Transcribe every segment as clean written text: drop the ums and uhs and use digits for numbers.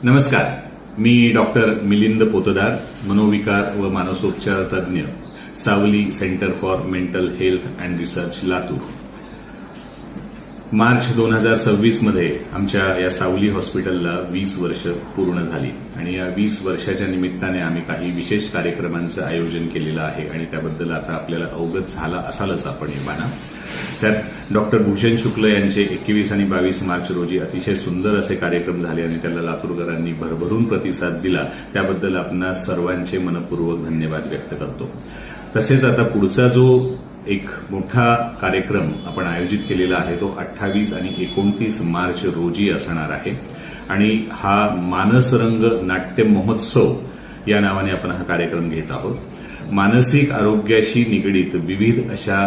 नमस्कार, मी डॉक्टर मिलिंद पोतदार, मनोविकार व मानसोपचार तज्ञ, सावली centre for mental health and research, Latur. March 2026 मध्ये आमच्या या सावली हॉस्पिटलला 20 वर्ष पूर्ण झाली आणि या 20 वर्षाच्या निमित्ताने आम्ही काही विशेष कार्यक्रमांचं आयोजन केलेलं आहे आणि त्याबद्दल आता आपल्याला अवगत झाला असालच आपण एव्हाना. त्यात डॉक्टर भूषण शुक्ल यांचे 21 आणि 22 मार्च रोजी अतिशय सुंदर असे कार्यक्रम झाले आणि त्याला लातूरकरांनी भरभरून प्रतिसाद दिला. त्याबद्दल आपणा सर्वांचे मनपूर्वक धन्यवाद व्यक्त करतो. तसेच आता पुढचा जो एक मोठा कार्यक्रम आपण आयोजित केलेला आहे तो 28 आणि 29 मार्च रोजी असणार आहे आणि हा मानसरंग नाट्य महोत्सव या नावाने आपण हा कार्यक्रम घेत आहोत. मानसिक आरोग्याशी निगडीत विविध अशा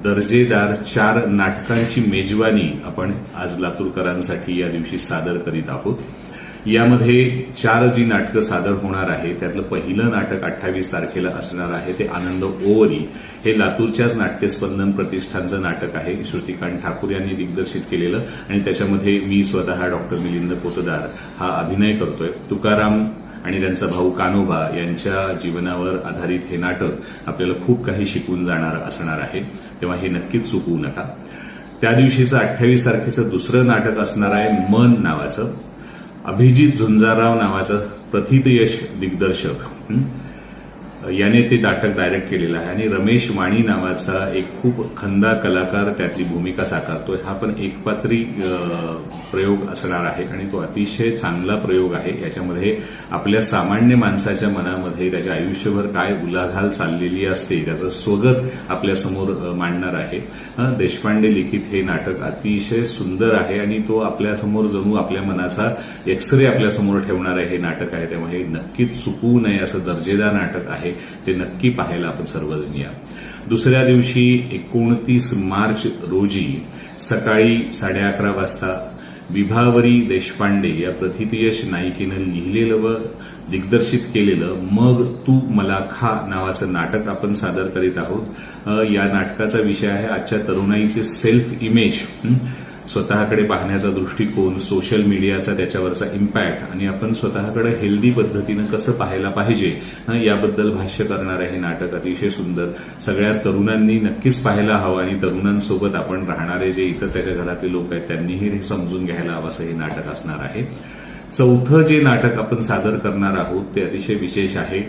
दर्जेदार 4 नाटकांची मेजवानी आपण आज लातूरकरांसाठी या दिवशी सादर करीत आहोत. यामध्ये 4 जी नाटकं सादर होणार आहे त्यातलं पहिलं नाटक 28 तारखेला असणार आहे ते आनंद ओवरी. हे लातूरच्याच नाट्यस्पंदन प्रतिष्ठानचं नाटक आहे. श्रुतिकांत ठाकूर यांनी दिग्दर्शित केलेलं आणि त्याच्यामध्ये मी स्वतः डॉक्टर मिलिंद पोतदार हा अभिनय करतोय. तुकाराम आणि त्यांचा भाऊ कान्होबा यांच्या जीवनावर आधारित हे नाटक आपल्याला खूप काही शिकवून जाणार असणार आहे, तेव्हा हे नक्कीच चुकवू नका. त्या दिवशीचं 28 तारखेचं दुसरं नाटक असणार आहे मन नावाचं. अभिजित झुंजारराव नावाचा प्रथितयश दिग्दर्शक याने ते नाटक डायरेक्ट केलेलं आहे आणि रमेश वाणी नावाचा एक खूप खंदा कलाकार त्यातली भूमिका साकारतोय. हा पण एकपात्री प्रयोग असणार आहे आणि तो अतिशय चांगला प्रयोग आहे. याच्यामध्ये आपल्या सामान्य माणसाच्या मनामध्ये त्याच्या आयुष्यभर काय उलाढाल चाललेली असते त्याचं स्वगत आपल्यासमोर मांडणार आहे. देशपांडे लिखित हे नाटक अतिशय सुंदर आहे आणि तो आपल्यासमोर जणू आपल्या मनाचा एक्सरे आपल्यासमोर ठेवणारं हे नाटक आहे. त्यामुळे हे नक्कीच चुकवू नये असं दर्जेदार नाटक आहे. ते नक्की पाहायला आपण सर्वजण या. दुसऱ्या दिवशी 29 मार्च रोजी सकाळी 11:30 वाजता विभावरी देशपांडे या प्रथितयश नायिकेनं लिहिलेलं व दिग्दर्शित केलेलं मग तू मला खा नावाचं नाटक आपण सादर करीत आहोत. या नाटकाचा विषय आहे आजच्या तरुणाईचे सेल्फ इमेज, स्वतःकडे पाहण्याचा दृष्टिकोन, सोशल मीडियाचा त्याच्यावरचा इम्पॅक्ट आणि आपण स्वतःकडे हेल्दी पद्धतीनं कसं पाहायला पाहिजे याबद्दल भाष्य करणारं हे नाटक अतिशय सुंदर. सगळ्या तरुणांनी नक्कीच पाहायला हवं आणि तरुणांसोबत आपण राहणारे जे इतर त्याच्या घरातले लोक आहेत त्यांनीही हे समजून घ्यायला हवं असं हे नाटक असणार आहे. चौथं जे नाटक आपण सादर करणार आहोत ते अतिशय विशेष आहे.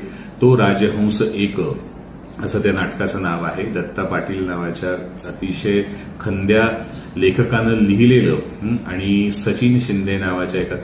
तो राजहंस एक असं त्या नाटकाचं नाव आहे. दत्ता पाटील नावाच्या अतिशय खंद्या लेखकानं लिहिलेलं आणि सचिन शिंदे नावाच्या एका